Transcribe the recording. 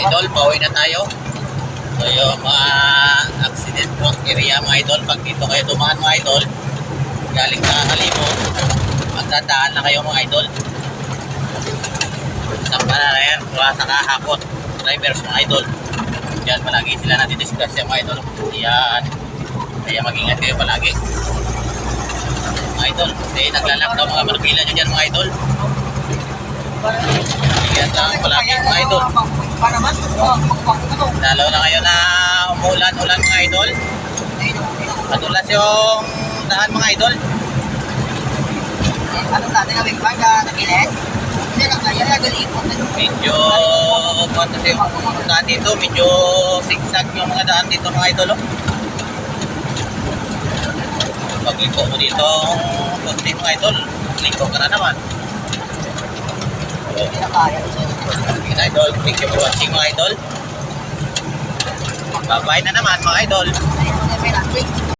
idol, pauwi na tayo. So yung mga accident prone area mga idol, pag dito kayo dumaan mga idol, galing sa Kalimon, magdadaan na kayo mga idol. Isang panarayan, mula sa kahakot, drivers mga idol. Yan, palagi sila natidiscuss yung mga idol. Yan, kaya mag-ingat kayo palagi. Mga idol, kasi naglalakdaw mga markila nyo dyan mga idol. Ingat lang palagi mga idol. Lalo na ngayon na umuulan-ulan mga idol. Madulas yung daan mga idol. Anong dati na big bag na gilid? Hindi lang kaya na galipot. Medyo kasi daan dito, medyo zigzag yung mga daan dito mga idol. Pag liko mo dito konti mga idol, liko ka na naman. Hindi na kaya. Okay, idol, thank you for watching mga idol. Bye-bye na naman mga idol. Ayun na may